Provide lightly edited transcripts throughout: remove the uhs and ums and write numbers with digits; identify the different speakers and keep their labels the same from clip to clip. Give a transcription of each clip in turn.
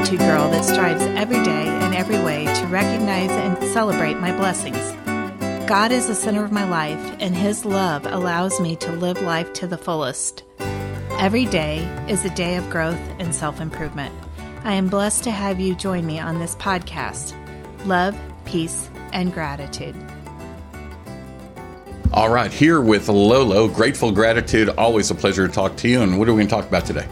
Speaker 1: gratitude girl that strives every day and every way to recognize and celebrate my blessings. God is the center of my life, and His love allows me to live life to the fullest. Every day is a day of growth and self-improvement. I am blessed to have you join me on this podcast. Love, peace, and gratitude.
Speaker 2: All right, here with LoLo, Grateful Gratitude. Always a pleasure to talk to you. And what are we going to talk about today?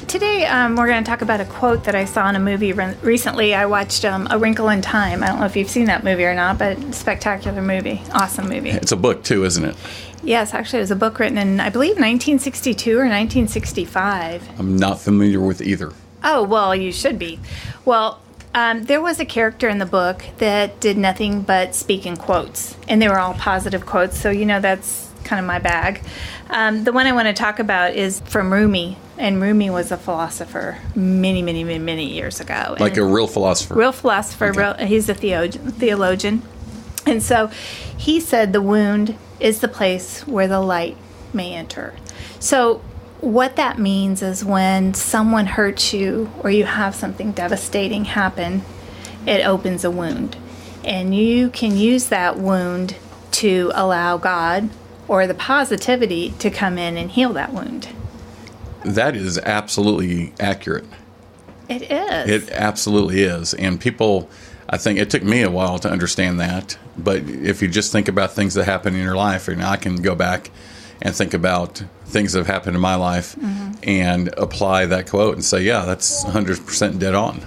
Speaker 3: Today, we're going to talk about a quote that I saw in a movie recently. I watched A Wrinkle in Time. I don't know if you've seen that movie or not, but spectacular movie. Awesome movie.
Speaker 2: It's a book, too, isn't it?
Speaker 3: Yes, actually, it was a book written in, I believe, 1962 or 1965.
Speaker 2: I'm not familiar with either.
Speaker 3: Oh, well, you should be. Well, there was a character in the book that did nothing but speak in quotes, and they were all positive quotes, so that's kind of my bag. The one I want to talk about is from Rumi, and Rumi was a philosopher many years ago.
Speaker 2: Like a real philosopher?
Speaker 3: Real philosopher.
Speaker 2: Okay.
Speaker 3: He's a theologian. And so he said the wound is the place where the light may enter. So what that means is when someone hurts you or you have something devastating happen, it opens a wound. And you can use that wound to allow God or the positivity to come in and heal that wound.
Speaker 2: That is absolutely accurate.
Speaker 3: It is.
Speaker 2: It absolutely is. And people, I think it took me a while to understand that. But if you just think about things that happen in your life, and I can go back and think about things that have happened in my life and apply that quote and say, yeah, that's 100% dead on.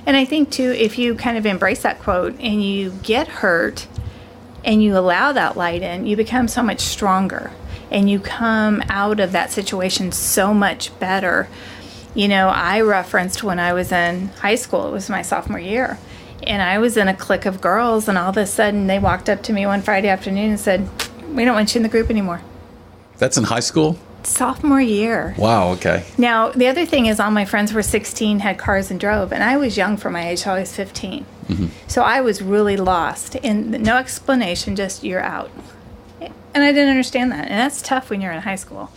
Speaker 3: And I think, too, if you kind of embrace that quote and you get hurt and you allow that light in, you become so much stronger and you come out of that situation so much better. I referenced when I was in high school, it was my sophomore year, and I was in a clique of girls, and all of a sudden they walked up to me one Friday afternoon and said, "We don't want you in the group anymore."
Speaker 2: That's in high school?
Speaker 3: Sophomore year.
Speaker 2: Wow, okay.
Speaker 3: Now, the other thing is all my friends were 16, had cars and drove, and I was young for my age, so I was 15. So I was really lost, and no explanation, just you're out. And I didn't understand that, and that's tough when you're in high school.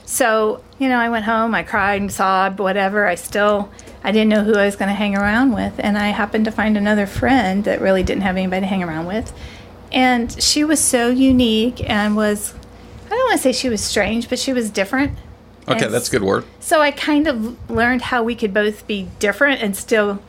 Speaker 3: So, I went home, I cried and sobbed, whatever. I didn't know who I was going to hang around with, and I happened to find another friend that really didn't have anybody to hang around with. And she was so unique and was, I don't want to say she was strange, but she was different.
Speaker 2: Okay, that's a good word.
Speaker 3: So I kind of learned how we could both be different and still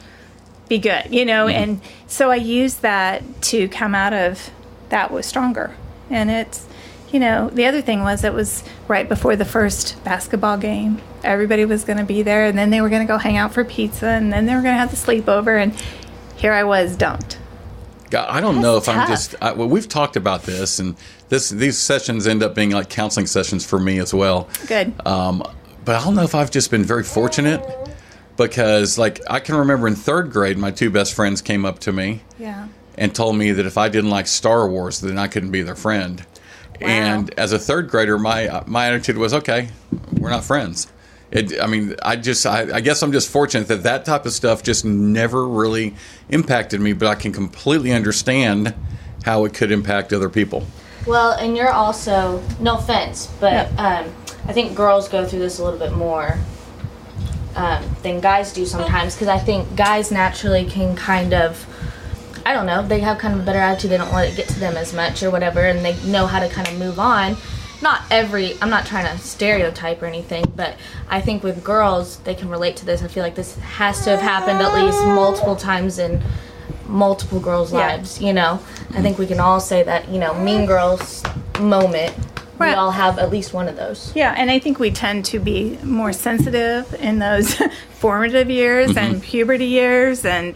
Speaker 3: be good, and so I used that to come out of that was stronger. And it's, the other thing was it was right before the first basketball game. Everybody was going to be there, and then they were going to go hang out for pizza, and then they were going to have the sleepover, and here I was dumped.
Speaker 2: God, I don't know if I'm just, we've talked about this, and these sessions end up being like counseling sessions for me as well.
Speaker 3: Good.
Speaker 2: But I don't know if I've just been very fortunate, because I can remember in third grade, my two best friends came up to me and told me that if I didn't like Star Wars, then I couldn't be their friend.
Speaker 3: Wow.
Speaker 2: And as a third grader, my attitude was, okay, we're not friends. I guess I'm just fortunate that type of stuff just never really impacted me, but I can completely understand how it could impact other people.
Speaker 4: Well, and you're also, no offense, but I think girls go through this a little bit more than guys do sometimes, because I think guys naturally can kind of, I don't know, they have kind of a better attitude, they don't let it get to them as much or whatever, and they know how to kind of move on. I'm not trying to stereotype or anything, but I think with girls, they can relate to this. I feel like this has to have happened at least multiple times in multiple girls' lives, I think we can all say that, Mean Girls moment, we all have at least one of those.
Speaker 3: Yeah, and I think we tend to be more sensitive in those formative years and puberty years, and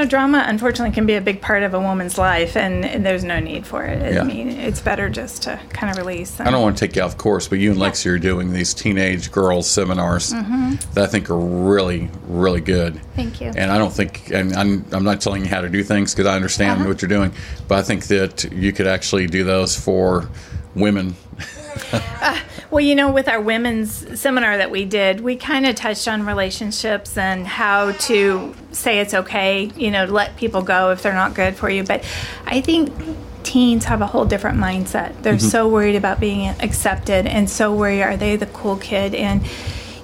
Speaker 3: drama unfortunately can be a big part of a woman's life, and there's no need for it. I mean, it's better just to kind of release.
Speaker 2: I don't want to take you off course, but you and Lexi are doing these teenage girls seminars that I think are really, really good.
Speaker 3: Thank you.
Speaker 2: And I don't think, and I'm not telling you how to do things because I understand what you're doing, but I think that you could actually do those for women.
Speaker 3: Well, with our women's seminar that we did, we kind of touched on relationships and how to say it's okay, to let people go if they're not good for you. But I think teens have a whole different mindset. They're so worried about being accepted and so worried, are they the cool kid? And,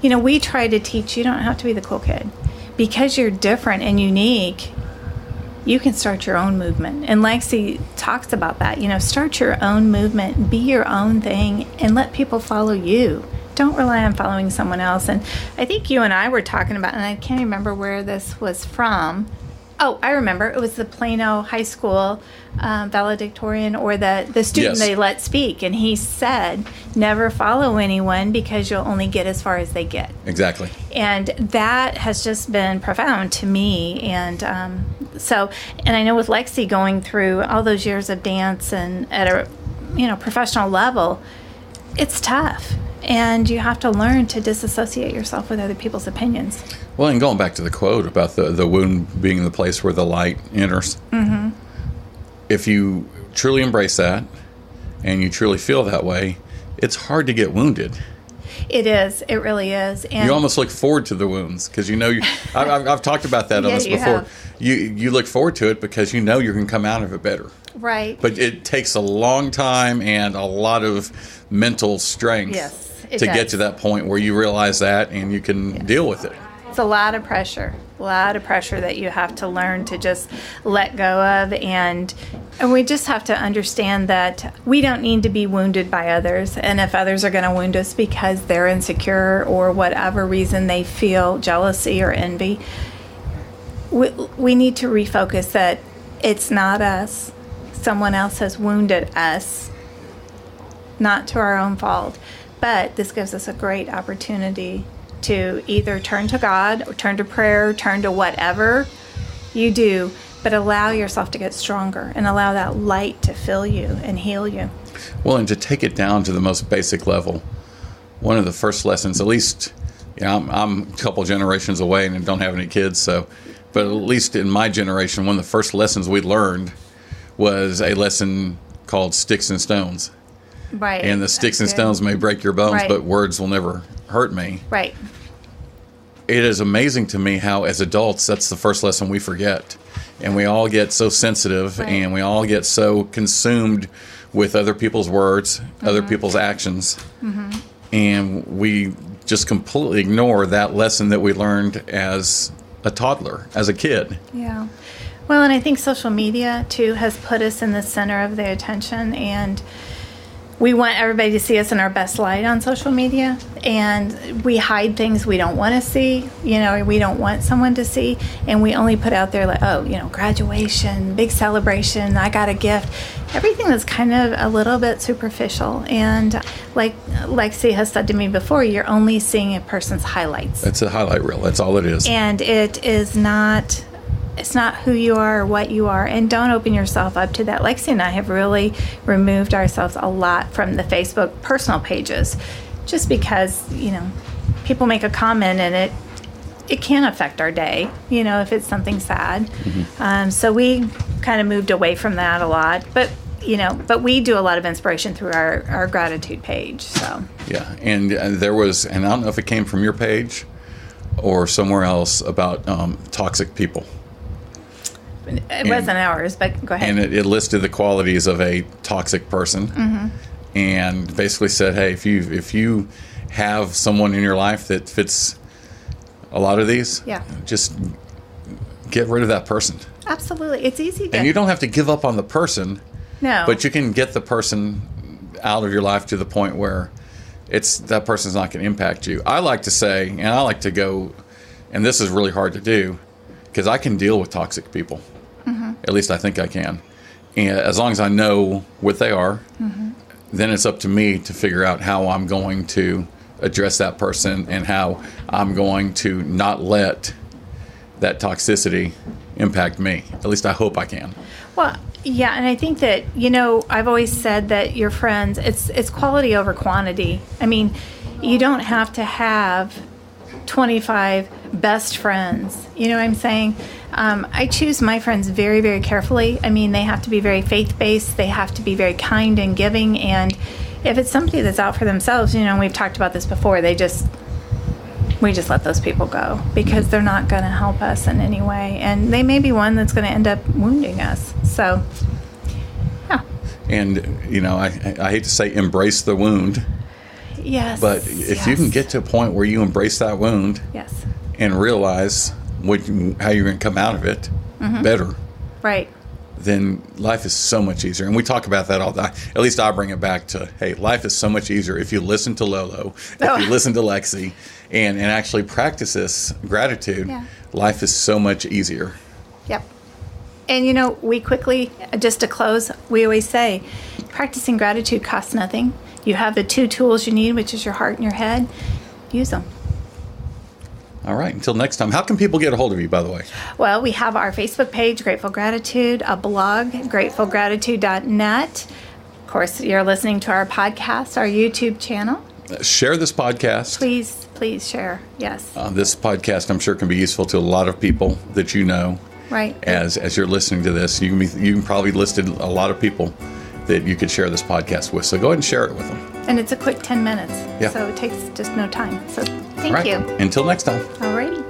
Speaker 3: we try to teach you don't have to be the cool kid. because you're different and unique, you can start your own movement. And Lexi talks about that. Start your own movement, be your own thing, and let people follow you. Don't rely on following someone else. And I think you and I were talking about, and I can't remember where this was from. Oh, I remember. It was the Plano High School valedictorian, or the student they let speak. And he said, never follow anyone because you'll only get as far as they get.
Speaker 2: Exactly.
Speaker 3: And that has just been profound to me. And and I know with Lexi going through all those years of dance and at a professional level, it's tough. And you have to learn to disassociate yourself with other people's opinions.
Speaker 2: Well, and going back to the quote about the wound being the place where the light enters, if you truly embrace that and you truly feel that way, it's hard to get wounded.
Speaker 3: It is. It really is. And
Speaker 2: you almost look forward to the wounds because I've talked about that on this before.
Speaker 3: Have.
Speaker 2: You look forward to it because you know you're going to come out of it better.
Speaker 3: Right.
Speaker 2: But it takes a long time and a lot of mental strength to get to that point where you realize that and you can deal with it.
Speaker 3: It's a lot of pressure that you have to learn to just let go of, and we just have to understand that we don't need to be wounded by others. And if others are going to wound us because they're insecure or whatever reason they feel jealousy or envy, we need to refocus that it's not us. Someone else has wounded us, not to our own fault. But this gives us a great opportunity to either turn to God or turn to prayer, turn to whatever you do, but allow yourself to get stronger and allow that light to fill you and heal you.
Speaker 2: Well, and to take it down to the most basic level, one of the first lessons, at least, I'm a couple generations away and don't have any kids, but at least in my generation, one of the first lessons we learned was a lesson called sticks and stones.
Speaker 3: Right.
Speaker 2: And the sticks and stones may break your bones, but words will never hurt me.
Speaker 3: Right.
Speaker 2: It is amazing to me how, as adults, that's the first lesson we forget. And we all get so sensitive, and we all get so consumed with other people's words, other people's actions. And we just completely ignore that lesson that we learned as a toddler, as a kid.
Speaker 3: Yeah. Well, and I think social media, too, has put us in the center of their attention, and we want everybody to see us in our best light on social media, and we hide things we don't want to see, we don't want someone to see, and we only put out there graduation, big celebration, I got a gift, everything that's kind of a little bit superficial. And like Lexi has said to me before, you're only seeing a person's highlights.
Speaker 2: That's a highlight reel. That's all it is.
Speaker 3: And it's not who you are or what you are, and don't open yourself up to that. Lexi and I have really removed ourselves a lot from the Facebook personal pages, just because people make a comment and it can affect our day, if it's something sad. So we kind of moved away from that a lot, but we do a lot of inspiration through our gratitude page. So
Speaker 2: and there was, and I don't know if it came from your page or somewhere else, about toxic people.
Speaker 3: It wasn't ours, but go ahead.
Speaker 2: And it listed the qualities of a toxic person, and basically said, hey, if you have someone in your life that fits a lot of these, just get rid of that person.
Speaker 3: Absolutely. It's easy to...
Speaker 2: And you don't have to give up on the person.
Speaker 3: No.
Speaker 2: But you can get the person out of your life to the point where that person's not going to impact you. I like to say, and I like to go, and this is really hard to do, because I can deal with toxic people. At least I think I can. And as long as I know what they are, then it's up to me to figure out how I'm going to address that person and how I'm going to not let that toxicity impact me. At least I hope I can.
Speaker 3: Well, yeah, and I think that, I've always said that your friends, it's quality over quantity. I mean, you don't have to have 25 best friends. You know what I'm saying? I choose my friends very, very carefully. I mean, they have to be very faith-based. They have to be very kind and giving. And if it's somebody that's out for themselves, we've talked about this before, we just let those people go because they're not going to help us in any way. And they may be one that's going to end up wounding us. So, yeah.
Speaker 2: And, I hate to say embrace the wound.
Speaker 3: Yes.
Speaker 2: But if you can get to a point where you embrace that wound and realize how you're going to come out of it better,
Speaker 3: Right.
Speaker 2: then life is so much easier. And we talk about that all the time. At least I bring it back to, hey, life is so much easier if you listen to LoLo, if you listen to Lexi, and actually practice this gratitude.
Speaker 3: Yeah.
Speaker 2: Life is so much easier.
Speaker 3: Yep. And we quickly, just to close, we always say, practicing gratitude costs nothing. You have the 2 tools you need, which is your heart and your head. Use them.
Speaker 2: All right. Until next time. How can people get a hold of you, by the way?
Speaker 3: Well, we have our Facebook page, Grateful Gratitude, a blog, gratefulgratitude.net. Of course, you're listening to our podcast, our YouTube channel.
Speaker 2: Share this podcast.
Speaker 3: Please share. Yes.
Speaker 2: This podcast, I'm sure, can be useful to a lot of people that you know.
Speaker 3: Right.
Speaker 2: As you're listening to this, you can probably listed a lot of people that you could share this podcast with. So go ahead and share it with them.
Speaker 3: And it's a quick 10 minutes.
Speaker 2: Yeah.
Speaker 3: So it takes just no time. So thank
Speaker 2: All right.
Speaker 3: you.
Speaker 2: Until next time.
Speaker 3: All righty.